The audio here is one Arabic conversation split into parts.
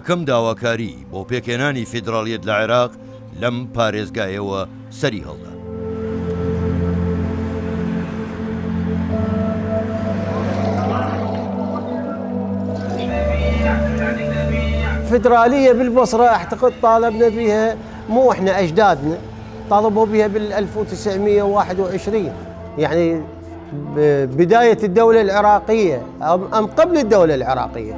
یەکەم داواکاری بۆ پێکێنانی فیدراڵیەت لە عێراق لەم پارێزگایەوە سەری هەڵدا. فيدرالية بالبصرة أعتقد طالبنا بها، مو إحنا أجدادنا طالبوا بها بال 1921، يعني بداية الدولة العراقية أم قبل الدولة العراقية.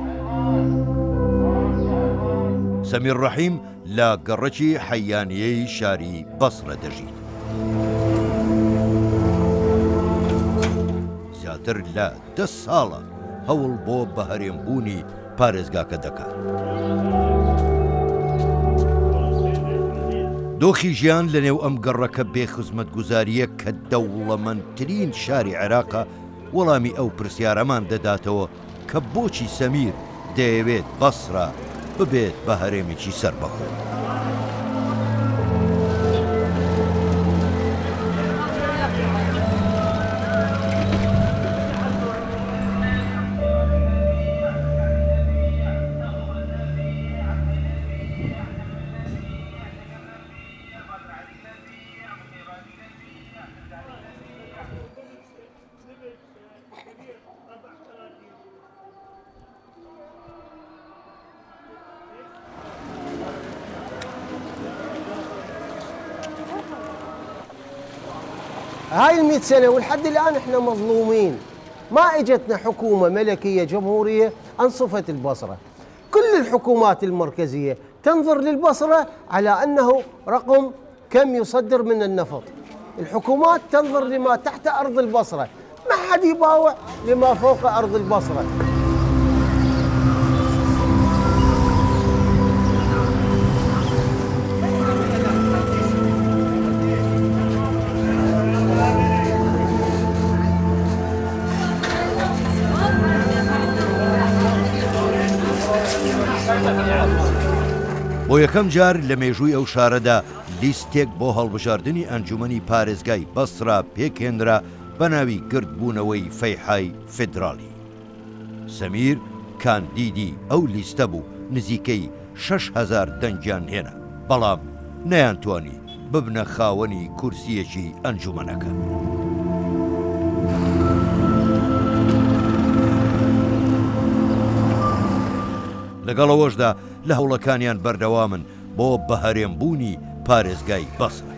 سمير رحيم لا گەڕەکی حەیانیەی شاری بەسرە دەژیت. زیاتر لە 10 ساڵە هەوڵ بۆ بەهەرێمبوونی پارێزگاکە دەکات. دۆخی ژیان لەنێو ئەم گەڕەکە بێخزمەتگوزاریە کە دەوڵەمەندترین شاری عێراقە وەڵامی ئەو پرسیارەمان دەداتەوە کە بۆچی سەمیر دەیەوێت بەسرە ببێت بە هەرێمێکی سەربەخۆ. هاي 100 سنة ولحد الآن احنا مظلومين، ما اجتنا حكومة ملكية جمهورية أنصفت البصرة. كل الحكومات المركزية تنظر للبصرة على أنه رقم كم يصدر من النفط، الحكومات تنظر لما تحت أرض البصرة، ما حد يباوع لما فوق أرض البصرة. بۆ یەکەم جار لە مێژووی ئەو شارەدا لیستێک بۆ هەڵبژاردننی ئەنجومەنی پارێزگای بەسرا پێکهێنرا بە ناوی گردبوونەوەی فەیحای فیدراڵی. سەمیر کاندیدی ئەو لیستە بوو، نزیکەی 6,000 دەنگیان هێنا، بەڵام نەیانتوانی ببنە خاوەنی کورسیەکی ئەنجومەنەکە. لەگەڵەوەشدا لە هەوڵەکانیان بەردەوامن بۆ بەهەرێمبوونی پارێزگای بەسرە.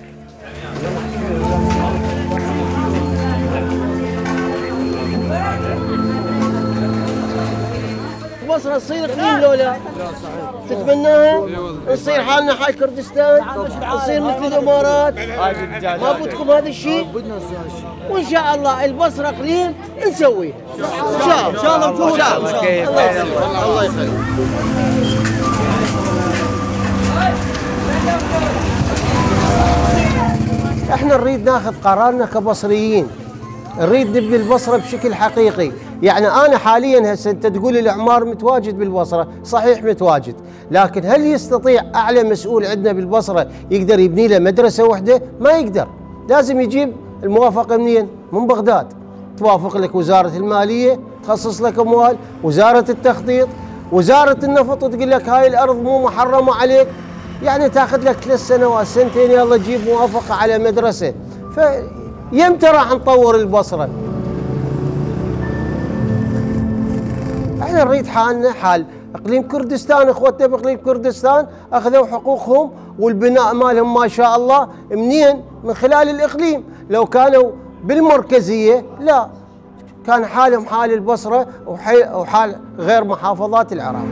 بصرة تصير اقليم لولا تتمناها؟ نصير حالنا حال كردستان، نصير مثل الامارات، ما بدكم هذا الشيء؟ وان شاء الله البصرة اقليم نسويه ان شاء الله. ان شاء الله نفوز الله يخليك. احنا نريد ناخذ قرارنا كبصريين، نريد نبني البصرة بشكل حقيقي. يعني أنا حاليا هسه أنت تقول الإعمار متواجد بالبصرة، صحيح متواجد، لكن هل يستطيع أعلى مسؤول عندنا بالبصرة يقدر يبني له مدرسة واحدة؟ ما يقدر، لازم يجيب الموافقة منين؟ من بغداد. توافق لك وزارة المالية تخصص لك أموال، وزارة التخطيط، وزارة النفط تقول لك هاي الأرض مو محرمة عليك، يعني تاخذ لك 3 سنوات 2 يلا تجيب موافقة على مدرسة. فيمتى راح نطور البصرة؟ احنا نريد حالنا حال اقليم كردستان. اخوتنا باقليم كردستان اخذوا حقوقهم والبناء مالهم ما شاء الله منين؟ من خلال الاقليم. لو كانوا بالمركزيه لا كان حالهم حال البصره وحال غير محافظات العراق.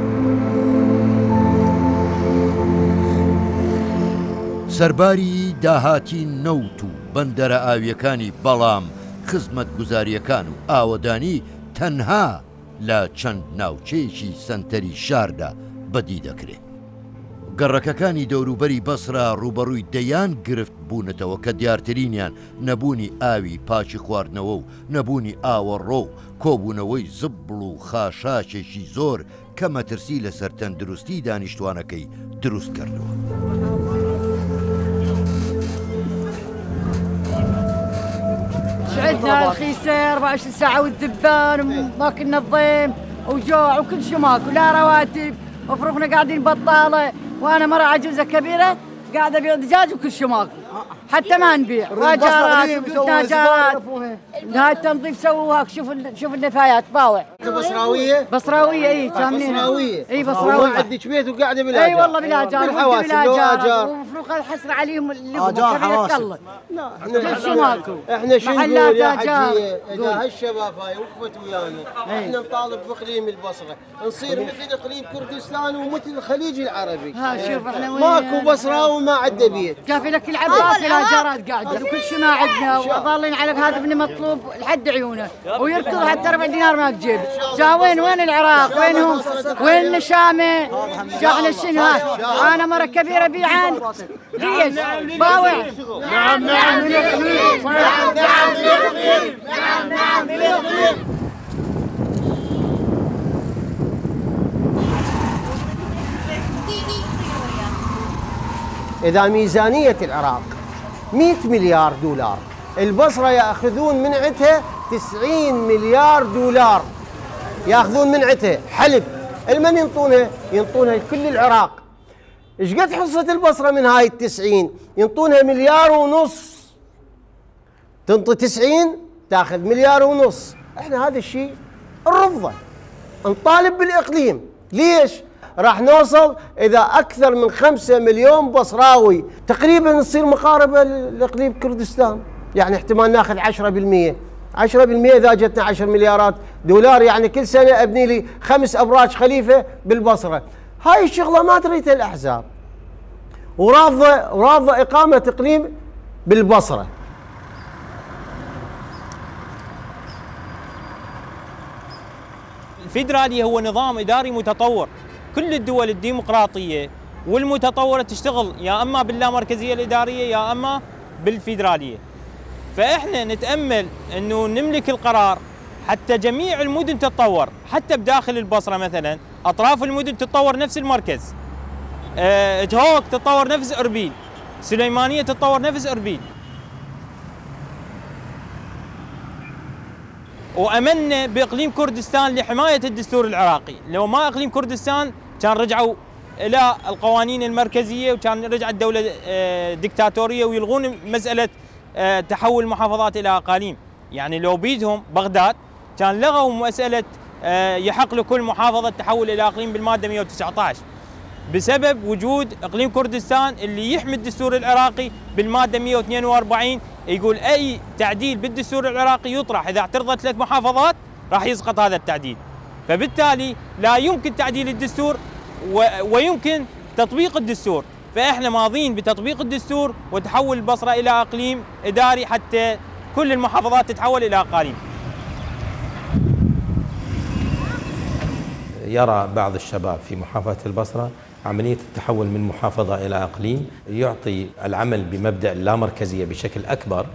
سەرباری داهاتی نەوت و بەندەرە ئاویەکانی بەڵام خزمەت گوزاریەکان و ئاوەدانی تەنها لە چەند ناوچەیەکی سنتەری شاردا بەدی دەکرێت. گەڕەکەکانی دەوروبەری بەسرا ڕوبەڕووی دەیان گرفت بوونەتەوە کە دیارترینیان نەبوونی ئاوی پاچی خواردنەوە و نەبوونی ئاوەڕۆ و کۆبوونەوەی زبڵ و خاشاچێکی زۆر کە مەترسی لەسەر تەندروستی دانیشتوانەکەی دروست کردەوە. شعدنا الخيسة 24 ساعة والذبان وما كنا الضيم وجوع وكل شيء ماكو، لا رواتب وفروخنا قاعدين بطاله، وانا مرة عجوزه كبيره قاعده ابيع دجاج وكل شيء ماكو، حتى ما نبيع واجارات وتاجارات. هاي التنظيف سووها، شوف النفايات باوع. بصراويه؟ بصراويه اي كاملين. بصراويه اي بصراويه. ما عندك بيت وقاعده بالاجار؟ اي والله بالاجار بالاجار وفروخ الحسره عليهم اللي كبيره الله. لا احنا شو نقول يا حجيه؟ اذا هالشباب هاي وقفت ويانا احنا نطالب باقليم البصره نصير مثل اقليم كردستان ومثل الخليج العربي. شوف احنا ماكو بصراوي ما عنده بيت. كافي لك العباس الاجارات قاعده وكل شيء ما عندنا، وظالين على هذا ابن مطلوب لحد عيونه ويركض حتى 4 دينار ما بجيب. وين العراق؟ وينهم؟ وين الشامه؟ احنا شنو هاي؟ انا مره كبيره بيعان ليش؟ باوع. نعم نعم بالاقليم، نعم نعم بالاقليم، نعم نعم بالاقليم. إذا ميزانية العراق 100 مليار دولار، البصرة يأخذون من عندها 90 مليار دولار يأخذون من عندها حلب. المن ينطونها لكل العراق. إيش قد حصة البصرة من هاي ال90؟ ينطونها 1.5 مليار. تنطي 90 تاخذ 1.5 مليار. احنا هذا الشيء نرفضه، نطالب بالإقليم. ليش؟ راح نوصل إذا أكثر من 5 مليون بصراوي تقريبا نصير مقاربة لإقليم كردستان. يعني احتمال ناخذ 10%. 10% إذا جتنا 10 مليارات دولار، يعني كل سنة أبني لي 5 أبراج خليفة بالبصرة. هاي الشغلة ما تريدها الأحزاب، ورافضة إقامة إقليم بالبصرة. الفيدرالي هو نظام إداري متطور. كل الدول الديمقراطية والمتطورة تشتغل يا أما باللامركزية الإدارية يا أما بالفيدرالية. فإحنا نتأمل أنه نملك القرار حتى جميع المدن تتطور، حتى بداخل البصرة مثلا أطراف المدن تتطور نفس المركز، تهوك تتطور نفس أربيل، سليمانية تتطور نفس أربيل. وأمنا بإقليم كردستان لحماية الدستور العراقي. لو ما إقليم كردستان كان رجعوا إلى القوانين المركزية وكان رجعت دولة ديكتاتورية ويلغون مسألة تحول محافظات إلى أقاليم. يعني لو بيدهم بغداد كان لغوا مسألة يحق لكل محافظة تحول إلى أقليم بالمادة 119 بسبب وجود إقليم كردستان اللي يحمي الدستور العراقي بالمادة 142. يقول أي تعديل بالدستور العراقي يطرح إذا اعترضت 3 محافظات راح يسقط هذا التعديل. فبالتالي لا يمكن تعديل الدستور ويمكن تطبيق الدستور. فإحنا ماضين بتطبيق الدستور وتحول البصرة إلى أقليم إداري حتى كل المحافظات تتحول إلى أقاليم. يرى بعض الشباب في محافظة البصرة عملية التحول من محافظة إلى أقليم يعطي العمل بمبدأ اللامركزية بشكل أكبر،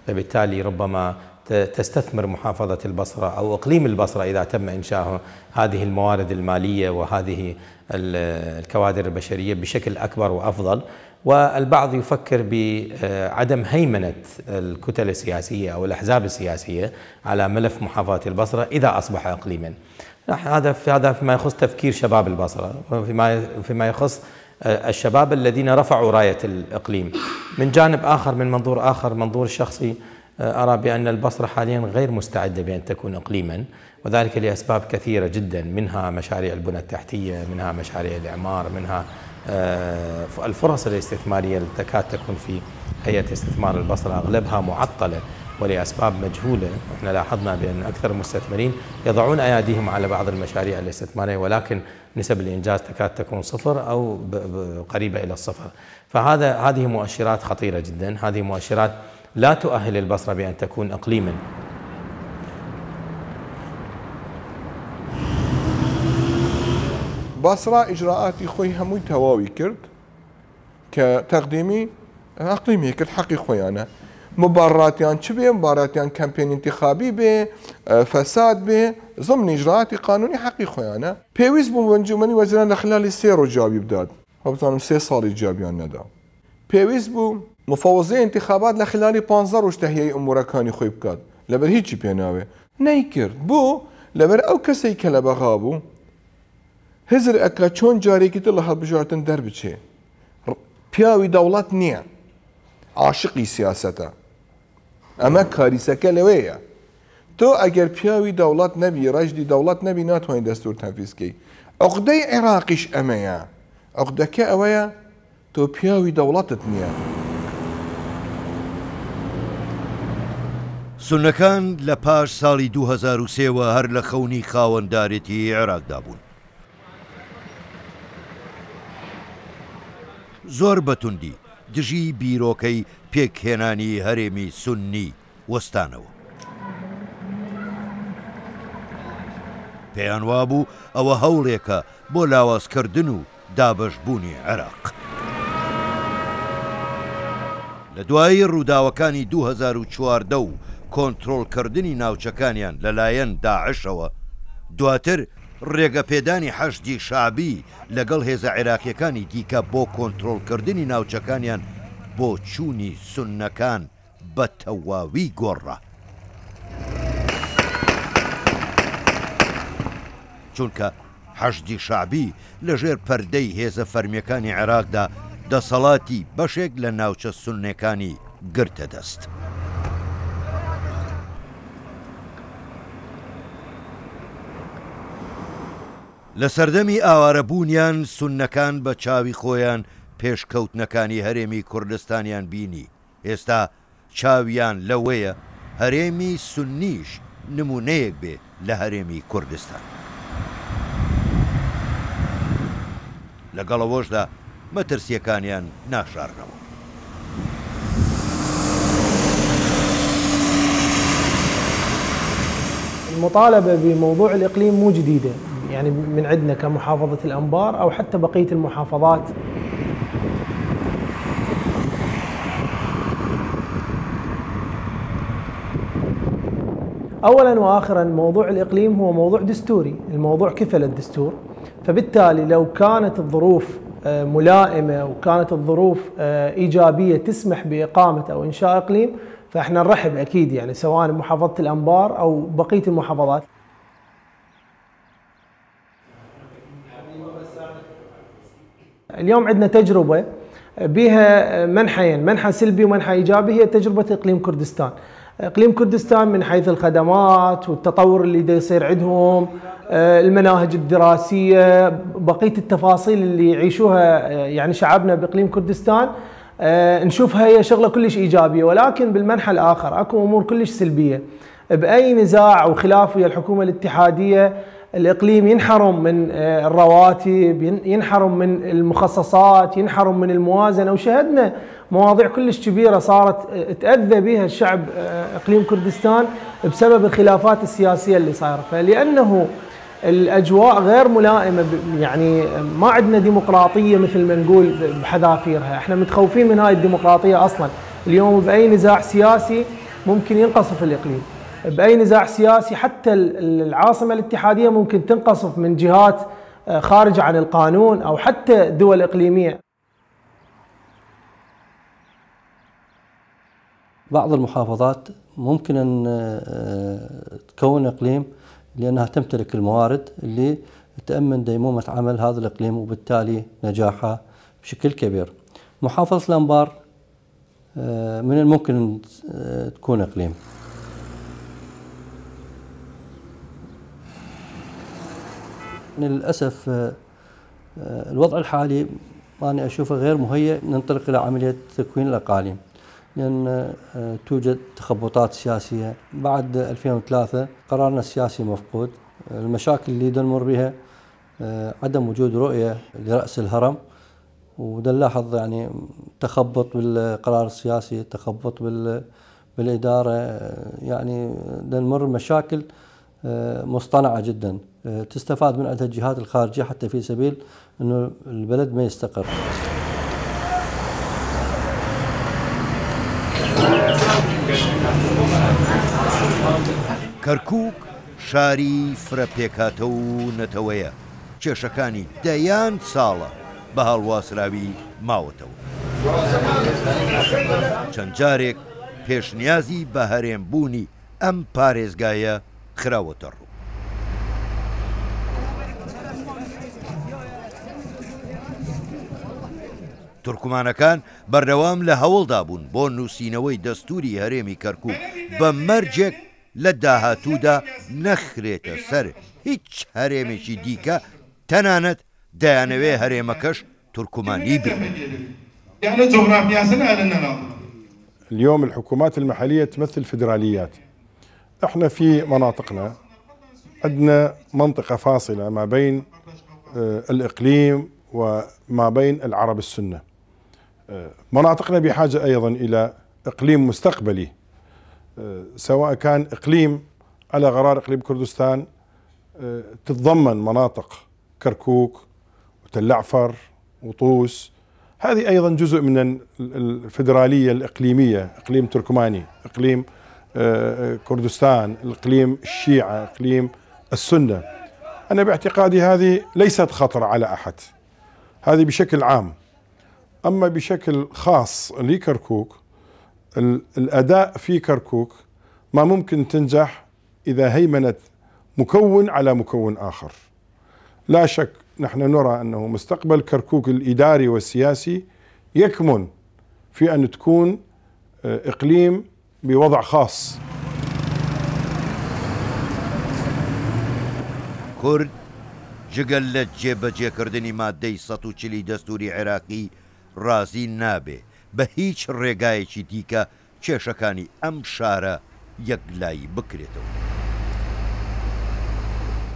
فبالتالي ربما تستثمر محافظة البصرة أو إقليم البصرة إذا تم إنشاء هذه الموارد المالية وهذه الكوادر البشرية بشكل أكبر وأفضل. والبعض يفكر بعدم هيمنة الكتل السياسية أو الأحزاب السياسية على ملف محافظة البصرة إذا أصبح إقليما. هذا فيما يخص تفكير شباب البصرة، وفيما يخص الشباب الذين رفعوا راية الإقليم. من جانب آخر، من منظور آخر، منظور شخصي، أرى بأن البصرة حاليا غير مستعدة بأن تكون إقليما، وذلك لأسباب كثيرة جدا، منها مشاريع البنى التحتية، منها مشاريع الإعمار، منها الفرص الاستثمارية التي تكاد تكون في هيئة استثمار البصرة أغلبها معطلة ولأسباب مجهولة. احنا لاحظنا بأن أكثر المستثمرين يضعون أيديهم على بعض المشاريع الاستثمارية ولكن نسب الإنجاز تكاد تكون 0 أو قريبة إلى الصفر. هذه مؤشرات خطيرة جدا، هذه مؤشرات لا تؤهل البصرة بأن تكون إقليما. بصرة إجراءاتي خوي هموي تواوي كرد كتقديمي أقليمي كرد حقي خوي أنا مباراتيان شبه مباراتيان كامبين انتخابي به فساد به ضمن إجراءاتي قانوني حقي خوي أنا بيويز بمنجومني وزيران خلال 3 رجابي بداد وبطانم 3 صار إيجابيان ندا بيويز بو مفوضي انتخابات لخلال 15 روز تهيئ أمور كاني خوي بكاد لبر هيجي بيناوي نيكرد بو لبر أو كسي كلا بغابو هزر ئەکە چۆن جارێکی تر لە هەڵبژاردن دەربچێ پیاوی دەوڵەت نییە عاشقی سیاسەتە ئەمە کاریسەکە لەوەیە تۆ ئەگەر پیاوی دەوڵەت نەبی ڕژدی دەوڵەت نەبی ناتوانین دەستور تەنفیزکەی عقدەی عێراقیش ئەمەیە عقدەکە ئەوەیە تۆ پیاوی دەوڵەتت نییە. سونەکان لە پاش ساڵی 2003وە هەر لە خەونی خاوەنددارێتی عێراقدا بوون. زۆر بەتوندی دژی بیرۆکەی پێکهێنانی هەرێمی سونی وەستانەوە. پێیان وابوو ئەوە هەوڵێکە بۆ لاوازکردن و دابەشبوونی عێراق. لە دوایی ڕووداوەکانی 2014 و کۆنتڕۆڵکردنی ناوچەکانیان لەلایەن داعشەوە دواتر ڕێگەپێدانی حەشدی شعبی لەگەڵ هێزە عێراقیەکانی دیکە بۆ کۆنتڕۆڵکردنی ناوچەکانیان بۆ چوونی سوننەکان بە تەواوی گۆڕا. چونکە حەشدی شعبی لەژێر پەردەی هێزە فەرمیەکانی عێراقدا دەسەڵاتی بەشێک لە ناوچە سوننەکانی گرتە دەست. لە سەردەمی ئاوارەبوونیان سوننەکان بە چاوی خۆیان پێشکەوتنەکانی هەرێمی کوردستانیان بینی. ئێستا چاویان لەوەیە هەرێمی سوننیش نمونەیەک بێ لە هەرێمی کوردستان. لەگەڵەوەشدا مەترسیەکانیان ناشارنەوە. المطالبة بموضوع الإقليم مو جديدة، يعني من عندنا كمحافظة الأنبار أو حتى بقية المحافظات. أولاً وآخراً موضوع الإقليم هو موضوع دستوري، الموضوع كفل الدستور، فبالتالي لو كانت الظروف ملائمة وكانت الظروف إيجابية تسمح بإقامة أو إنشاء إقليم فإحنا نرحب أكيد، يعني سواء محافظة الأنبار أو بقية المحافظات. اليوم عندنا تجربة بها منحين، منحى سلبي ومنحى إيجابي، هي تجربة إقليم كردستان. إقليم كردستان من حيث الخدمات والتطور اللي دا يصير عندهم، المناهج الدراسية، بقية التفاصيل اللي يعيشوها يعني شعبنا بإقليم كردستان نشوفها هي شغلة كلش إيجابية، ولكن بالمنحى الآخر أكو أمور كلش سلبية. بأي نزاع أو خلاف ويا الحكومة الاتحادية الإقليم ينحرم من الرواتب، ينحرم من المخصصات، ينحرم من الموازنة، وشهدنا مواضيع كلش كبيرة صارت تأذى بها الشعب إقليم كردستان بسبب الخلافات السياسية اللي صايرة. فلأنه الأجواء غير ملائمة، يعني ما عندنا ديمقراطية مثل ما نقول بحذافيرها، احنا متخوفين من هاي الديمقراطية أصلا. اليوم بأي نزاع سياسي ممكن ينقصف الإقليم، بأي نزاع سياسي حتى العاصمة الاتحادية ممكن تنقصف من جهات خارجة عن القانون أو حتى دول إقليمية. بعض المحافظات ممكن أن تكون إقليم لأنها تمتلك الموارد اللي تأمن ديمومة عمل هذا الإقليم وبالتالي نجاحه بشكل كبير. محافظة الأنبار من الممكن تكون إقليم. للأسف الوضع الحالي أنا أشوفه غير مهيئ ننطلق إلى عملية تكوين الأقاليم، لأن توجد تخبطات سياسية. بعد 2003 قرارنا السياسي مفقود، المشاكل اللي نمر بها عدم وجود رؤية لرأس الهرم، وده نلاحظ يعني تخبط بالقرار السياسي، تخبط بالإدارة، يعني نمر مشاكل مصطنعة جدا تستفاد من عندها الجهات الخارجية حتى في سبيل أنه البلد ما يستقر. کەرکووک شاری فرەپێکاتە و نەتەوەیە، کێشەکانی دەیان ساڵە بە هەڵواسراوی ماوەتەوە. چەند جارێک پێشنیازی بە هەرێمبوونی ئەم پارێزگایە خراوەتە ڕوو. تورکمانەکان بەردەوام لە هەوڵدا بوون بۆ نووسینەوەی دەستوری هەرێمی کەرکووک بە مەرجێک لە داهاتوودا نەخرێتە سەر هیچ هەرێمێکی دیکە تەنانەت دەیانەوێ هەرێمەکەش تورکمانی بێت. اليوم الحكومات المحلية تمثل فيدراليات. احنا في مناطقنا عندنا منطقة فاصلة ما بين الإقليم وما بين العرب السنة. مناطقنا بحاجة أيضا إلى إقليم مستقبلي، سواء كان إقليم على غرار إقليم كردستان تتضمن مناطق كركوك وتلعفر وطوس، هذه أيضا جزء من الفيدرالية الإقليمية، إقليم تركماني، إقليم كردستان، الإقليم الشيعة، إقليم السنة. أنا باعتقادي هذه ليست خطر على أحد، هذه بشكل عام. أما بشكل خاص لكركوك، الأداء في كركوك ما ممكن تنجح إذا هيمنت مكون على مكون آخر. لا شك نحن نرى أنه مستقبل كركوك الإداري والسياسي يكمن في أن تكون إقليم بوضع خاص. كرد جگەل لە جێبەجێکردنی مادەی 140 دەستوری عێراقی ڕازی نابێ بە هیچ ڕێگایەکی دیکە کێشەکانی ئەم شارە یەکلایی بکرێتەوە.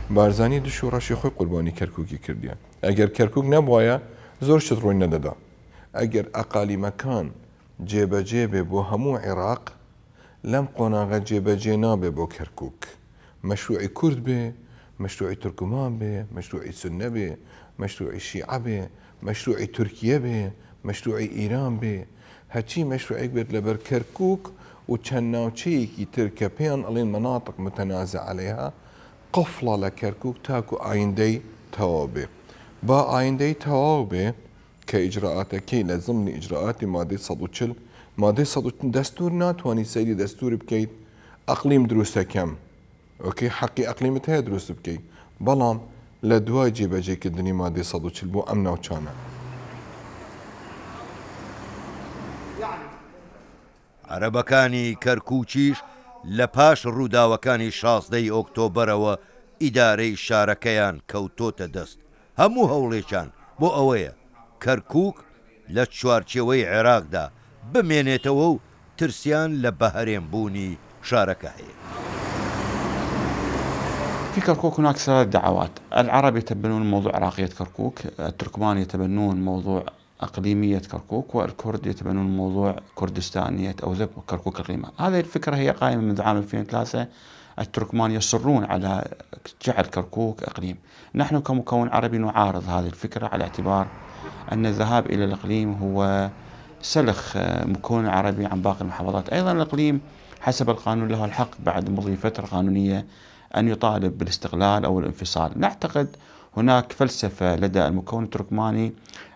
بارزانی دوش و ڕەشی خۆی قوربانی کەرکووکی کردیان. ئەگەر کەرکووک نەبوایە زۆر شت ڕووی نەدەدا. ئەگەر ئەقالیمەکان جێبەجێ بێ بۆ هەموو عێراق لەم قۆناغە جێبەجێ نابێ بۆ کەرکووک. مەشروعی کورد بێ، مشروعی تورکمان بێ، مشروعی سنە بێ، مشروعی شیعە بێ، مشروعی تورکیە بێ، مشروعی ئیران بێ، هەرچی مەشروعێک بێت لەبەر کەرکووک و چەند ناوچەیەکی تر کە پێیان ئەڵێن مناطق متەنازع عەلەیها قفڵە لە کەرکووک تاکو ئایندەی تەواو بێ. با ئایندەی تەواو بێ کە ئیجراعاتەکەی لە زمنی ئیجراعاتی مادەی 140 مادەی 140 دەستور ناتوانانی سەیری دەستوری بکەیت ئەقلیم دروستەکەم. اوكي حقي اقليمت هي دروست بكي بلام لدواي جێبەجێکردنی مادەی 140 بۆ ئەم ناوچانە. عەرەبەکانی کەرکووکیش لە پاش ڕووداوەکانی 16 ئۆکتۆبەرەوە ئیدارەی شارەکەیان کەوتۆتە دەست. هەموو هەوڵێکیان بۆ ئەوەیە کەرکووک لە چوارچێوەی عێراقدا بمێنێتەوە و ترسیان لە بەهەرێمبوونی شارەکە هەیە. في كركوك هناك 3 دعوات، العرب يتبنون موضوع عراقية كركوك، التركمان يتبنون موضوع أقليمية كركوك، والكرد يتبنون موضوع كردستانية أو كركوك إقليمة. هذه الفكرة هي قائمة منذ عام 2003. التركمان يصرون على جعل كركوك إقليم. نحن كمكون عربي نعارض هذه الفكرة على اعتبار أن الذهاب إلى الإقليم هو سلخ مكون عربي عن باقي المحافظات. أيضا الإقليم حسب القانون له الحق بعد مضي فترة قانونية أن يطالب بالاستقلال أو الانفصال. نعتقد هناك فلسفة لدى المكون التركماني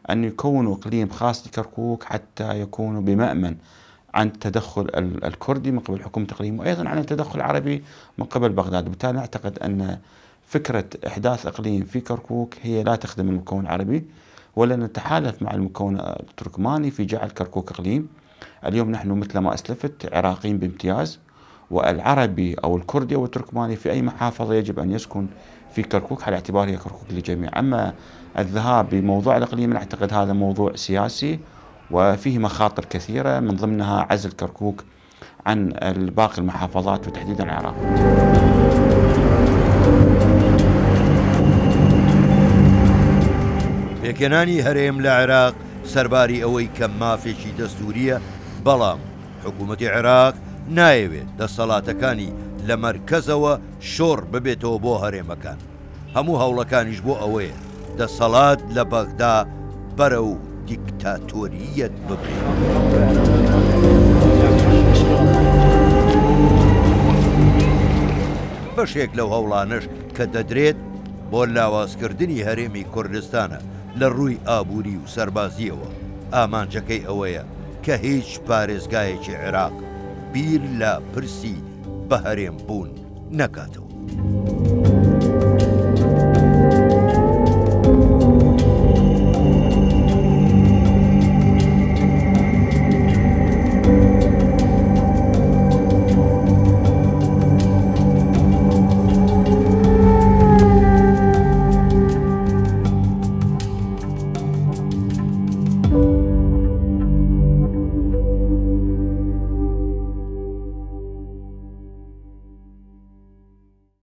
أن يكونوا إقليم خاص لكركوك حتى يكونوا بمأمن عن التدخل الكردي من قبل حكومة الإقليم، وأيضا عن التدخل العربي من قبل بغداد. وبالتالي نعتقد أن فكرة إحداث إقليم في كركوك هي لا تخدم المكون العربي، ولا نتحالف مع المكون التركماني في جعل كركوك إقليم. اليوم نحن مثل ما أسلفت عراقيين بامتياز، والعربي أو الكردي أو التركماني في أي محافظة يجب أن يسكن في كركوك على اعتبار هي كركوك للجميع. أما الذهاب بموضوع الإقليم نعتقد هذا موضوع سياسي وفيه مخاطر كثيرة، من ضمنها عزل كركوك عن باقي المحافظات وتحديدا العراق. پێکێنانی هەرێم لە عێراق سەرباری ئەوەی کە مافێکی دەستوریە، بەڵام حکوومەتی عێراق نایەوێت دەسەڵاتەکانی لە مەرکەزەوە شۆڕ ببێتەوە بۆ هەرێمەکان. هەموو هەوڵەکانیش بۆ ئەوەیە دەسەڵات لە بەغدا بەرە و دیکتاتۆریەت ببێت. بەشێک لەو هەوڵانش کە دەدرێت بۆ لاوازکردنی هەرێمی کوردستانە لە ڕووی ئابووری و سەربازیەوە، ئامانجەکەی ئەوەیە کە هیچ پارێزگایەکی عێراق بیر لە پرسی بە هەرێم بوون نەکاتەوە.